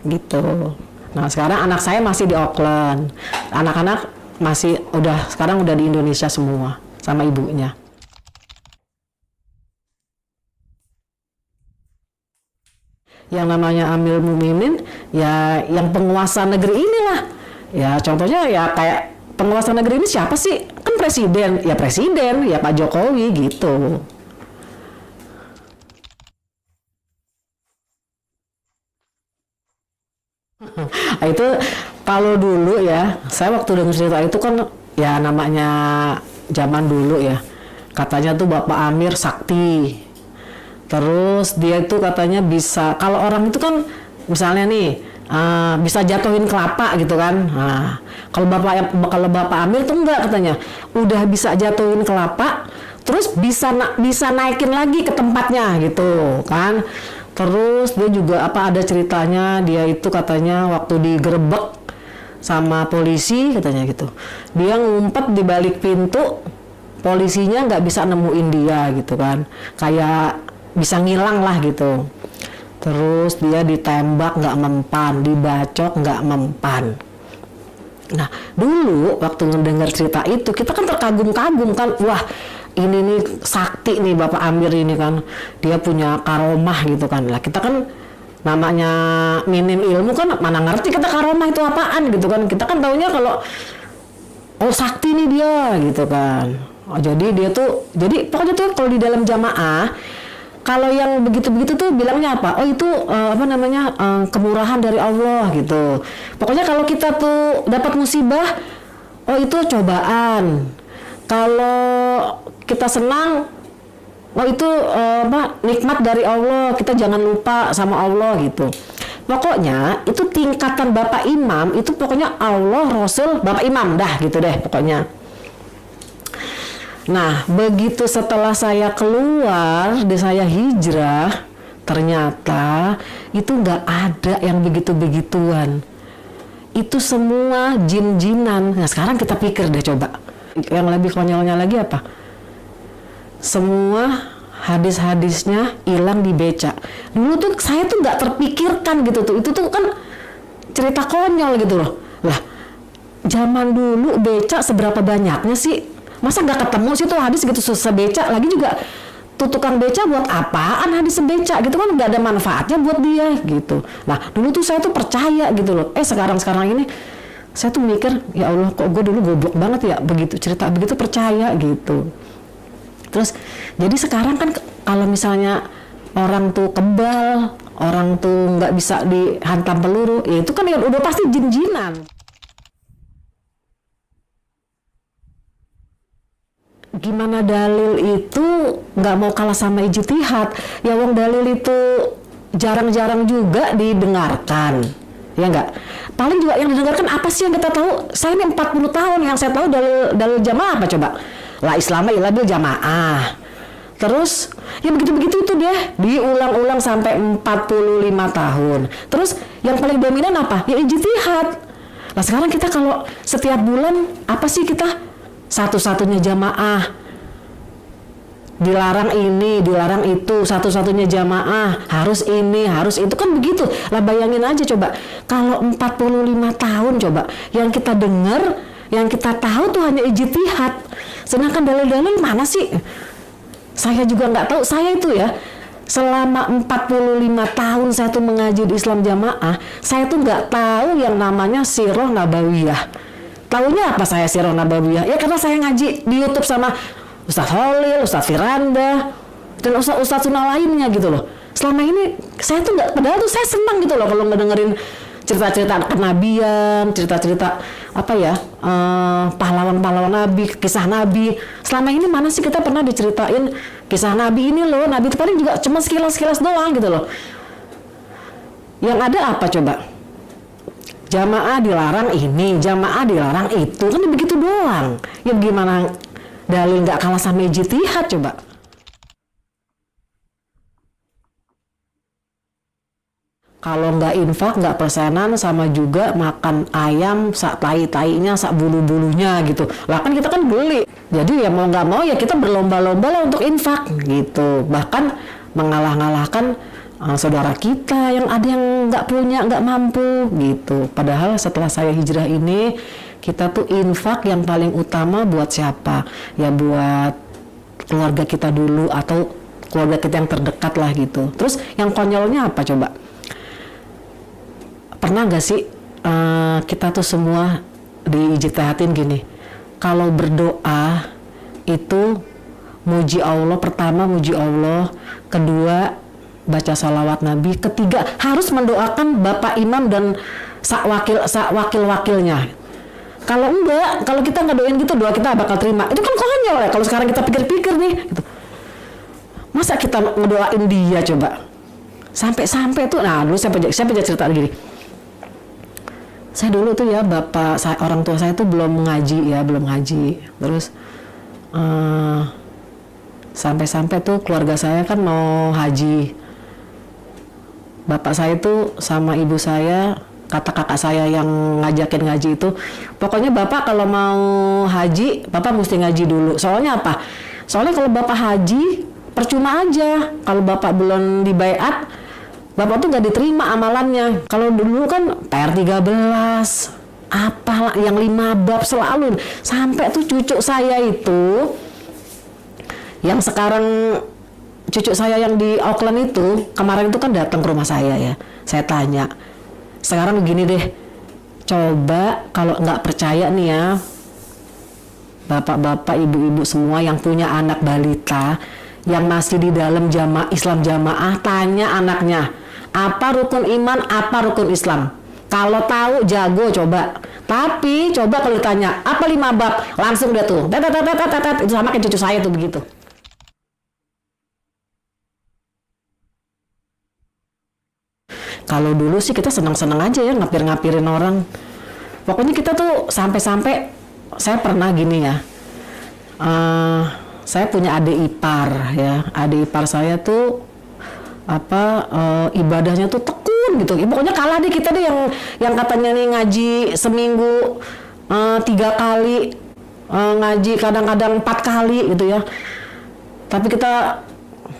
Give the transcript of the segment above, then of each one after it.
gitu. Nah sekarang anak saya masih di Auckland, anak-anak masih sekarang udah di Indonesia semua sama ibunya. Yang namanya Amir Mukminin ya yang penguasa negeri inilah. Ya contohnya ya kayak penguasa negeri ini siapa sih? Kan presiden, ya Pak Jokowi gitu. Nah, itu kalau dulu ya, saya waktu dengar cerita itu kan ya namanya zaman dulu ya. Katanya tuh Bapak Amir sakti. Terus dia itu katanya bisa, kalau orang itu kan misalnya nih bisa jatuhin kelapa gitu kan. Nah, kalau Bapak Amir tuh enggak katanya. Udah bisa jatuhin kelapa, terus bisa naikin lagi ke tempatnya gitu kan. Terus dia juga ada ceritanya, dia itu katanya waktu digerebek sama polisi katanya gitu. Dia ngumpet di balik pintu, polisinya nggak bisa nemuin dia gitu kan. Kayak bisa ngilang lah gitu. Terus dia ditembak nggak mempan, dibacok nggak mempan. Nah dulu waktu mendengar cerita itu kita kan terkagum-kagum kan, wah ini nih sakti nih Bapak Amir ini kan, dia punya karomah gitu kan. Lah kita kan namanya minim ilmu kan mana ngerti kita karomah itu apaan gitu kan. Kita kan taunya kalau oh sakti nih dia gitu kan. Oh, jadi pokoknya tuh kalau di dalam jamaah kalau yang begitu-begitu tuh bilangnya apa? Oh itu kemurahan dari Allah gitu. Pokoknya kalau kita tuh dapat musibah, oh itu cobaan. Kalau kita senang, oh itu nikmat dari Allah. Kita jangan lupa sama Allah gitu. Pokoknya itu tingkatan Bapak Imam itu pokoknya Allah, Rasul, Bapak Imam dah gitu deh pokoknya. Nah, begitu setelah saya keluar, saya hijrah, ternyata itu nggak ada yang begitu-begituan. Itu semua jin-jinan. Nah, sekarang kita pikir deh coba. Yang lebih konyolnya lagi apa? Semua hadis-hadisnya hilang di beca. Dulu tuh saya tuh nggak terpikirkan gitu tuh. Itu tuh kan cerita konyol gitu loh. Lah, zaman dulu beca seberapa banyaknya sih? Masa nggak ketemu sih tuh hadis gitu sebeca, lagi juga tuh tukang beca buat apaan hadis sebeca gitu kan, nggak ada manfaatnya buat dia gitu. Nah dulu tuh saya tuh percaya gitu loh. Sekarang ini saya tuh mikir ya Allah kok gue dulu goblok banget ya, begitu cerita begitu percaya gitu. Terus jadi sekarang kan kalau misalnya orang tuh kebal, orang tuh nggak bisa dihantam peluru, ya itu kan ya udah pasti jin-jinan. Gimana dalil itu nggak mau kalah sama ijtihad? Ya wong dalil itu jarang-jarang juga didengarkan, ya nggak? Paling juga yang didengarkan apa sih yang kita tahu? Saya ini 40 tahun yang saya tahu dalil jamaah apa coba? La Islamah illa bil jamaah. Terus ya begitu-begitu itu deh diulang-ulang sampai 45 tahun. Terus yang paling dominan apa? Ya ijtihad. Nah sekarang kita kalau setiap bulan apa sih kita? Satu-satunya jamaah dilarang ini, dilarang itu, satu-satunya jamaah harus ini, harus itu kan begitu. Lah bayangin aja coba kalau 45 tahun coba yang kita dengar, yang kita tahu tuh hanya ijtihad. Sedangkan dalil-dalil mana sih? Saya juga nggak tahu. Saya itu ya selama 45 tahun saya tuh mengaji di Islam jamaah, saya tuh nggak tahu yang namanya sirah nabawiyah. Taunya apa saya sirah nabawiyah? Ya karena saya ngaji di YouTube sama Ustaz Holil, Ustaz Firanda, dan Ustaz Sunnah lainnya gitu loh. Selama ini saya tuh nggak, padahal tuh saya senang gitu loh kalau ngedengerin cerita-cerita kenabian, cerita-cerita pahlawan-pahlawan Nabi, kisah Nabi. Selama ini mana sih kita pernah diceritain kisah Nabi ini loh? Nabi itu paling juga cuma sekilas-sekilas doang gitu loh. Yang ada apa coba? Jamaah dilarang ini, jamaah dilarang itu, kan begitu doang. Ya gimana dalil nggak kalah sama ijtihad coba? Kalau nggak infak, nggak persenan, sama juga makan ayam sak tai-tainya, sak bulu-bulunya gitu. Lah kan kita kan beli. Jadi ya mau nggak mau ya kita berlomba-lomba lah untuk infak gitu. Bahkan mengalah-ngalahkan saudara kita yang ada yang nggak punya, nggak mampu gitu. Padahal setelah saya hijrah ini, kita tuh infak yang paling utama buat siapa? Ya buat keluarga kita dulu atau keluarga kita yang terdekat lah gitu. Terus yang konyolnya apa coba? Pernah nggak sih kita tuh semua diijtihatin gini, kalau berdoa itu muji Allah, pertama muji Allah, kedua baca salawat Nabi, ketiga harus mendoakan Bapak Imam dan wakil-wakilnya. Kalau enggak, kalau kita nggak doain gitu, doa kita bakal terima. Itu kan konyol ya kalau sekarang kita pikir-pikir nih gitu. Masa kita ngedoain dia coba? Sampai-sampai tuh, nah dulu saya cerita gini. Saya dulu tuh ya, orang tua saya tuh belum ngaji. Terus sampai-sampai tuh keluarga saya kan mau haji. Bapak saya tuh sama ibu saya, kata kakak saya yang ngajakin ngaji itu, pokoknya bapak kalau mau haji, bapak mesti ngaji dulu. Soalnya apa? Soalnya kalau bapak haji, percuma aja. Kalau bapak belum dibaiat, bapak tuh gak diterima amalannya. Kalau dulu kan PR 13, apalah yang 5 bab selalu. Sampai tuh cucu saya itu, yang sekarang cucu saya yang di Auckland itu, kemarin itu kan datang ke rumah saya ya. Saya tanya, sekarang begini deh, coba kalau nggak percaya nih ya, bapak-bapak, ibu-ibu semua yang punya anak balita, yang masih di dalam Islam jamaah, tanya anaknya, apa rukun iman, apa rukun Islam. Kalau tahu jago coba. Tapi coba kalau ditanya, apa 5 bab, langsung dia tuh, itu sama kayak cucu saya tuh begitu. Kalau dulu sih kita senang-senang aja ya ngapir-ngapirin orang. Pokoknya kita tuh sampai-sampai, saya pernah gini ya, saya punya adik ipar ya. Adik ipar saya tuh ibadahnya tuh tekun gitu. Ya, pokoknya kalah deh kita deh yang katanya nih ngaji seminggu 3 kali, ngaji kadang-kadang 4 kali gitu ya. Tapi kita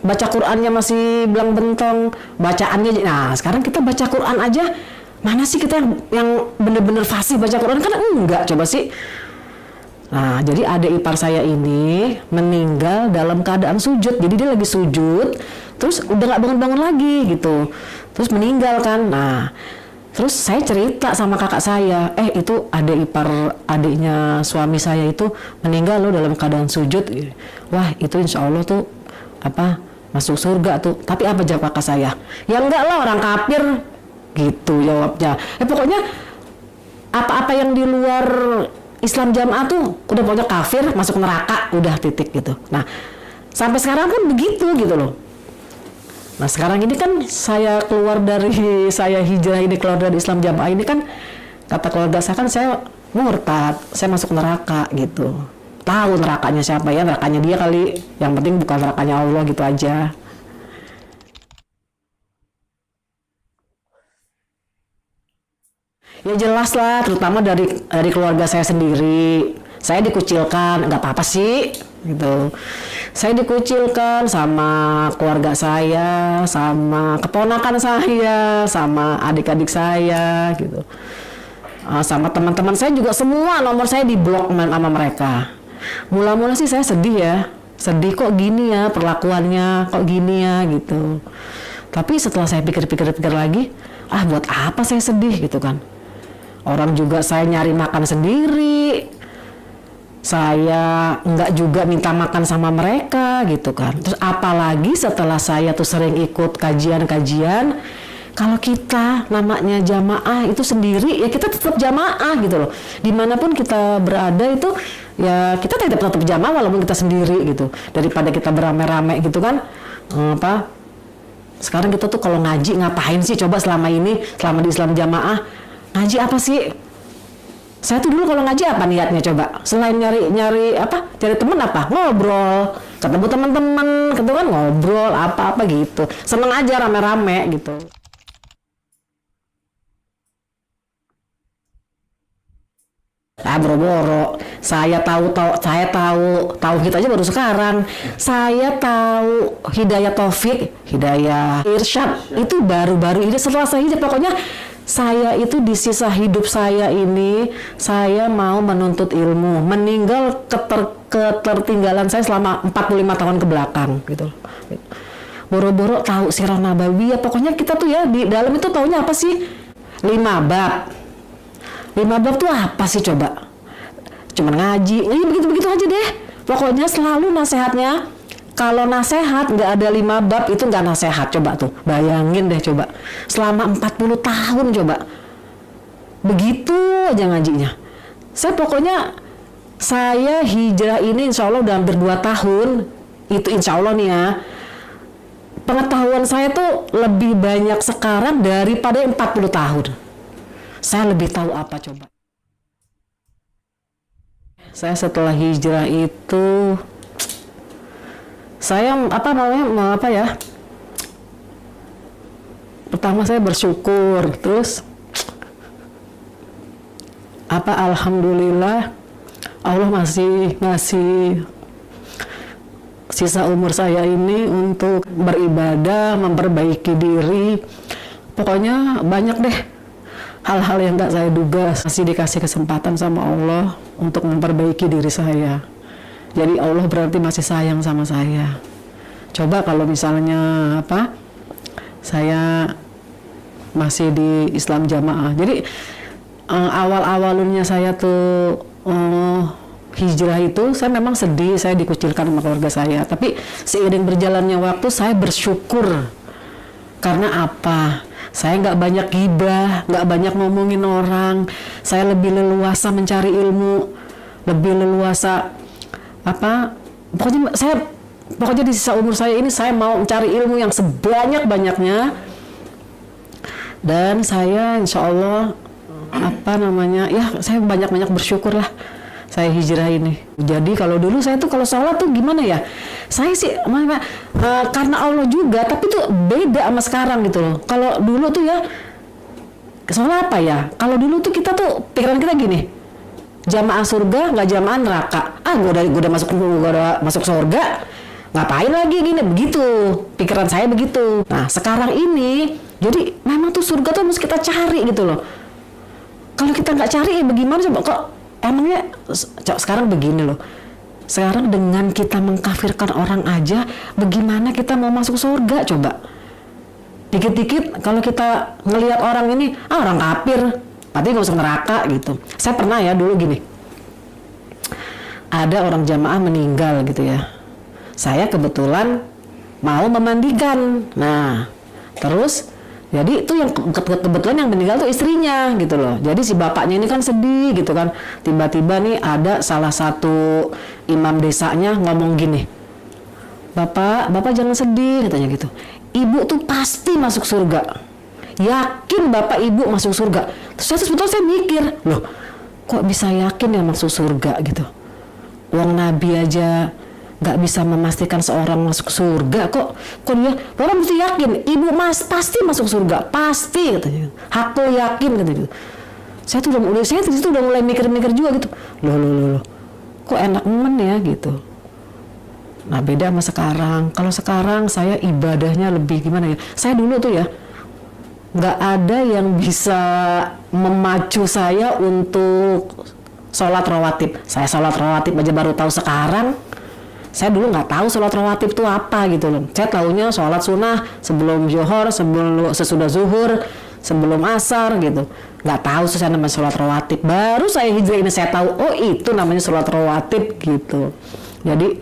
baca Qurannya masih belang bentong, bacaannya. Nah sekarang kita baca Quran aja, mana sih kita yang bener-bener fasih baca Quran? Kan enggak, coba sih. Nah jadi adik ipar saya ini meninggal dalam keadaan sujud. Jadi dia lagi sujud, terus udah nggak bangun-bangun lagi gitu, terus meninggal kan. Nah terus saya cerita sama kakak saya, itu adiknya suami saya itu meninggal loh dalam keadaan sujud. Wah itu insya Allah tuh masuk surga tuh. Tapi apa jawab kakak saya? Ya enggak lah, orang kafir gitu jawabnya. Pokoknya apa-apa yang di luar Islam jamaah tuh udah pokoknya kafir, masuk neraka, udah titik gitu. Nah sampai sekarang pun begitu gitu loh. Nah sekarang ini kan saya hijrah ini, keluar dari Islam jamaah ini kan, kata keluarga saya kan saya murtad, saya masuk neraka gitu. Tahu nerakanya siapa ya, nerakanya dia kali, yang penting bukan nerakanya Allah gitu aja. Ya jelas lah, terutama dari keluarga saya sendiri. Saya dikucilkan, nggak apa-apa sih gitu. Saya dikucilkan sama keluarga saya, sama keponakan saya, sama adik-adik saya gitu. Sama teman-teman saya juga, semua nomor saya diblok sama mereka. Mula-mula sih saya sedih ya, kok gini ya perlakuannya, kok gini ya gitu. Tapi setelah saya pikir-pikir lagi, buat apa saya sedih gitu kan. Orang juga saya nyari makan sendiri, saya nggak juga minta makan sama mereka gitu kan. Terus apalagi setelah saya tuh sering ikut kajian-kajian, kalau kita namanya jamaah itu sendiri, ya kita tetap jamaah gitu loh. Dimanapun kita berada itu, ya kita tetap jamaah walaupun kita sendiri gitu. Daripada kita beramai-ramai gitu kan. Sekarang kita tuh kalau ngaji ngapain sih coba selama di Islam jamaah? Ngaji apa sih? Saya tuh dulu kalau ngaji apa niatnya coba? Selain nyari teman apa? Ngobrol, ketemu teman-teman, gitu kan, ngobrol apa gitu. Seneng aja rame-rame gitu. Boro-boro. Saya tahu tauhid aja baru sekarang. Saya tahu hidayah taufik, hidayah irsyad itu baru-baru ini setelah saya hijab. Pokoknya saya itu di sisa hidup saya ini, saya mau menuntut ilmu, meninggal ketertinggalan saya selama 45 tahun ke belakang gitu. Boro-boro tahu sirah nabawiyah. Pokoknya kita tuh ya di dalam itu taunya apa sih? 5 bab. 5 bab tuh apa sih coba? Cuman ngaji, begitu-begitu aja deh. Pokoknya selalu nasihatnya, kalau nasihat nggak ada 5 bab itu nggak nasihat. Coba tuh, bayangin deh coba. Selama 40 tahun coba. Begitu aja ngajinya. Saya hijrah ini insya Allah udah hampir 2 tahun. Itu insya Allah nih ya. Pengetahuan saya tuh lebih banyak sekarang daripada 40 tahun. Saya lebih tahu apa coba. Saya setelah hijrah itu, saya pertama saya bersyukur, terus alhamdulillah Allah masih ngasih sisa umur saya ini untuk beribadah, memperbaiki diri. Pokoknya banyak deh hal-hal yang gak saya duga, masih dikasih kesempatan sama Allah untuk memperbaiki diri saya. Jadi Allah berarti masih sayang sama saya. Coba kalau misalnya saya masih di Islam jamaah. Jadi awal-awalnya saya tuh hijrah itu, saya memang sedih, saya dikucilkan sama keluarga saya. Tapi seiring berjalannya waktu, saya bersyukur. Karena apa? Saya nggak banyak gibah, nggak banyak ngomongin orang. Saya lebih leluasa mencari ilmu, lebih leluasa pokoknya di sisa umur saya ini saya mau mencari ilmu yang sebanyak-banyaknya. Dan saya insya Allah saya banyak-banyak bersyukur lah saya hijrah ini. Jadi kalau dulu saya tuh kalau sholat tuh gimana ya, saya sih karena Allah juga, tapi tuh beda sama sekarang gitu loh. Kalau dulu tuh ya sholat apa ya, kalau dulu tuh kita tuh pikiran kita gini, jamaah surga nggak jamaah neraka. Gue udah masuk surga, ngapain lagi gini, begitu pikiran saya begitu. Nah sekarang ini jadi memang tuh surga tuh harus kita cari gitu loh. Kalau kita nggak cari ya bagaimana coba? Kok emangnya sekarang begini loh. Sekarang dengan kita mengkafirkan orang aja, bagaimana kita mau masuk surga coba? Dikit-dikit kalau kita ngelihat orang ini, orang kafir, berarti nggak masuk neraka gitu. Saya pernah ya dulu gini, ada orang jamaah meninggal gitu ya. Saya kebetulan mau memandikan. Nah, terus jadi itu yang kebetulan yang meninggal tuh istrinya gitu loh. Jadi si bapaknya ini kan sedih gitu kan. Tiba-tiba nih ada salah satu imam desanya ngomong gini, Bapak jangan sedih katanya gitu. Ibu tuh pasti masuk surga. Yakin Bapak Ibu masuk surga. Terus sebetulnya saya mikir, loh kok bisa yakin ya masuk surga gitu. Wong Nabi aja nggak bisa memastikan seorang masuk surga, kok dia orang mesti yakin ibu pasti masuk surga, pasti katanya, aku yakin katanya. Saya udah mulai mikir-mikir juga gitu, loh kok enak ya gitu. Nah beda sama sekarang. Kalau sekarang saya ibadahnya lebih gimana ya, saya dulu tuh ya nggak ada yang bisa memacu saya untuk sholat rawatib. Saya sholat rawatib aja baru tahu sekarang. Saya dulu nggak tahu sholat rawatib itu apa gitu loh. Saya taunya sholat sunnah sebelum zuhur, sesudah zuhur, sebelum asar gitu. Nggak tahu saya namanya sholat rawatib. Baru saya hijrah ini saya tahu, oh itu namanya sholat rawatib gitu. Jadi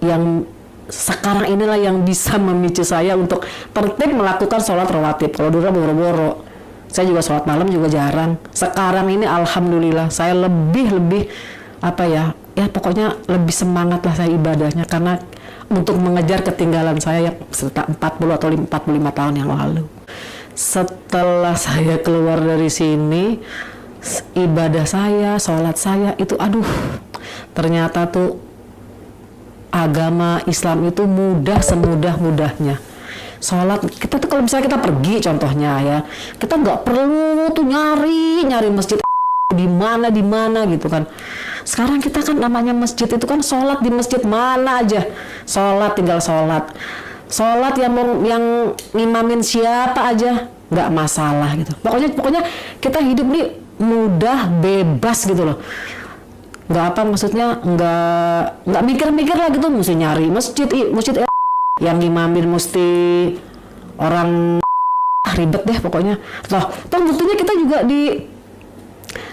yang sekarang inilah yang bisa memicu saya untuk tertib melakukan sholat rawatib. Kalau dulu boro-boro. Saya juga sholat malam juga jarang. Sekarang ini alhamdulillah saya lebih ya pokoknya lebih semangat lah saya ibadahnya, karena untuk mengejar ketinggalan saya yang 40 atau 45 tahun yang lalu. Setelah saya keluar dari sini, ibadah saya, sholat saya itu ternyata tuh agama Islam itu mudah semudah-mudahnya. Sholat kita tuh kalau misalnya kita pergi contohnya ya, kita nggak perlu tuh nyari masjid di mana gitu kan. Sekarang kita kan namanya masjid itu kan sholat di masjid mana aja, sholat tinggal sholat yang ngimamin siapa aja nggak masalah gitu. Pokoknya kita hidup nih mudah, bebas gitu loh. Nggak apa maksudnya nggak mikir-mikir lah gitu, mesti nyari masjid yang ngimamin mesti orang ribet deh pokoknya. Toh buktinya kita juga di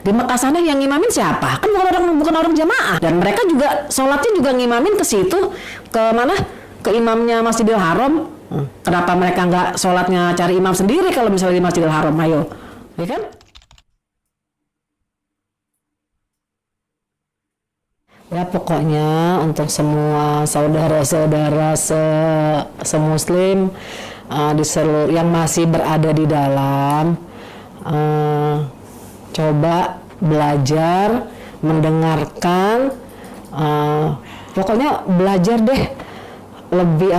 Mekah sana yang ngimamin siapa? Kan bukan orang jamaah, dan mereka juga sholatnya juga ngimamin ke situ, ke mana? Ke imamnya Masjidil Haram. Kenapa mereka nggak sholatnya cari imam sendiri kalau misalnya di Masjidil Haram? Ayo, ya kan? Ya pokoknya untuk semua saudara-saudara semuslim di seluruh yang masih berada di dalam, coba belajar mendengarkan, pokoknya belajar deh lebih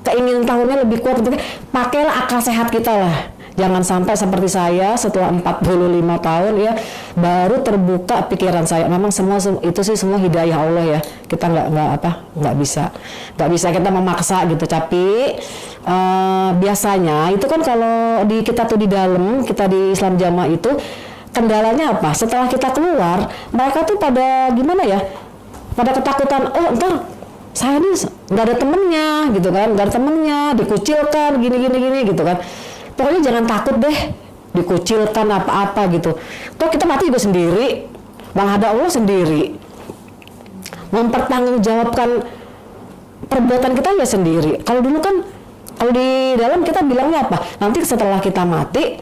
keinginan tahunya lebih kuat. Pakailah akal sehat kita lah. Jangan sampai seperti saya setelah 45 tahun ya baru terbuka pikiran saya. Memang semua itu sih semua hidayah Allah ya. Kita nggak bisa kita memaksa gitu. Tapi biasanya itu kan kalau kita tuh di dalam, kita di Islam Jamaah itu kendalanya apa? Setelah kita keluar, mereka tuh pada gimana ya? Pada ketakutan, entar saya ini nggak ada temennya gitu kan, dikucilkan gini gitu kan. Pokoknya jangan takut deh dikucilkan apa-apa gitu. Toh kita mati juga sendiri, menghadap Allah sendiri, mempertanggungjawabkan perbuatan kita ya sendiri. Kalau dulu kan, kalau di dalam kita bilangnya apa? Nanti setelah kita mati,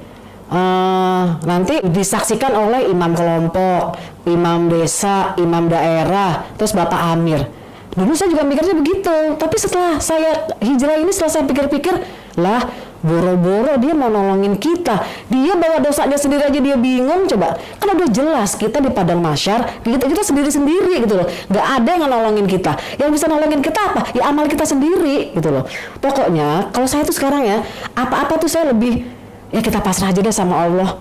nanti disaksikan oleh imam kelompok, imam desa, imam daerah, terus Bapak Amir. Dulu saya juga mikirnya begitu, tapi setelah saya hijrah ini, setelah saya pikir-pikir, lah boro-boro dia mau nolongin kita, dia bawa dosanya sendiri aja dia bingung. Coba, kan udah jelas kita di padang mahsyar, kita sendiri-sendiri gitu loh, nggak ada yang nolongin kita. Yang bisa nolongin kita apa? Ya amal kita sendiri gitu loh. Pokoknya kalau saya tuh sekarang ya, apa-apa tuh saya lebih, ya kita pasrah aja deh sama Allah.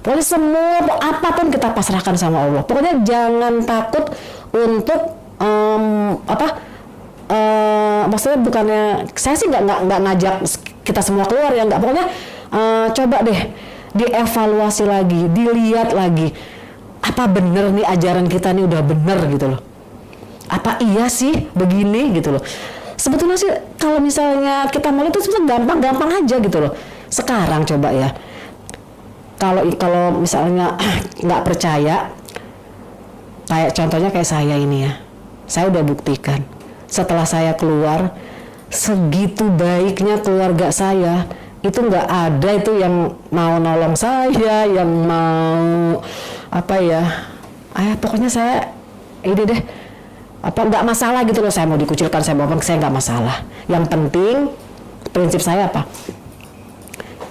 Pokoknya semua apapun kita pasrahkan sama Allah. Pokoknya jangan takut untuk maksudnya bukannya saya sih nggak ngajak kita semua keluar ya, nggak. Pokoknya coba deh dievaluasi lagi, dilihat lagi, apa bener nih ajaran kita nih udah bener gitu loh, apa iya sih begini gitu loh. Sebetulnya sih kalau misalnya kita mau itu sebenarnya gampang aja gitu loh. Sekarang coba ya, kalau misalnya nggak percaya, kayak contohnya kayak saya ini ya, saya udah buktikan setelah saya keluar, segitu baiknya keluarga saya, itu nggak ada itu yang mau nolong saya, yang mau pokoknya saya ini deh, nggak masalah gitu loh. Saya mau dikucilkan, saya nggak masalah. Yang penting prinsip saya apa?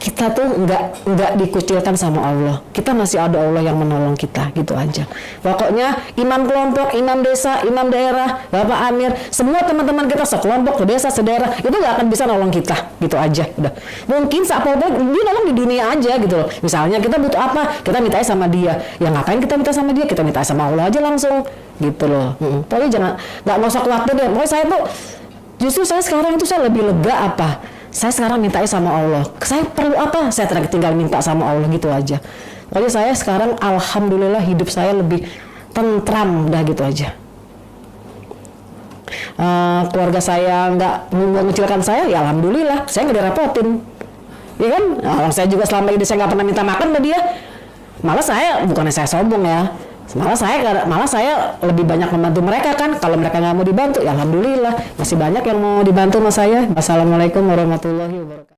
Kita tuh nggak dikucilkan sama Allah. Kita masih ada Allah yang menolong kita, gitu aja. Pokoknya imam kelompok, imam desa, imam daerah, Bapak Amir, semua teman-teman kita sekelompok, sedesa, sedaerah, itu nggak akan bisa nolong kita, gitu aja. Udah. Mungkin dia nolong di dunia aja gitu loh. Misalnya kita butuh apa, kita mintanya sama dia. Ya ngapain kita minta sama dia? Kita minta sama Allah aja langsung, gitu loh. Pokoknya nggak usah khawatir deh. Pokoknya saya tuh justru saya sekarang itu saya lebih lega apa? Saya sekarang mintanya sama Allah. Saya perlu apa? Saya tinggal minta sama Allah, gitu aja. Pokoknya saya sekarang alhamdulillah hidup saya lebih tentram, udah gitu aja. Keluarga saya nggak mengecilkan saya, ya alhamdulillah. Saya nggak direpotin, ya kan? Saya juga selama ini saya nggak pernah minta makan sama dia. Malah saya, bukannya saya sombong ya, malah saya lebih banyak membantu mereka kan. Kalau mereka nggak mau dibantu, ya alhamdulillah masih banyak yang mau dibantu sama saya. Wassalamualaikum warahmatullahi wabarakatuh.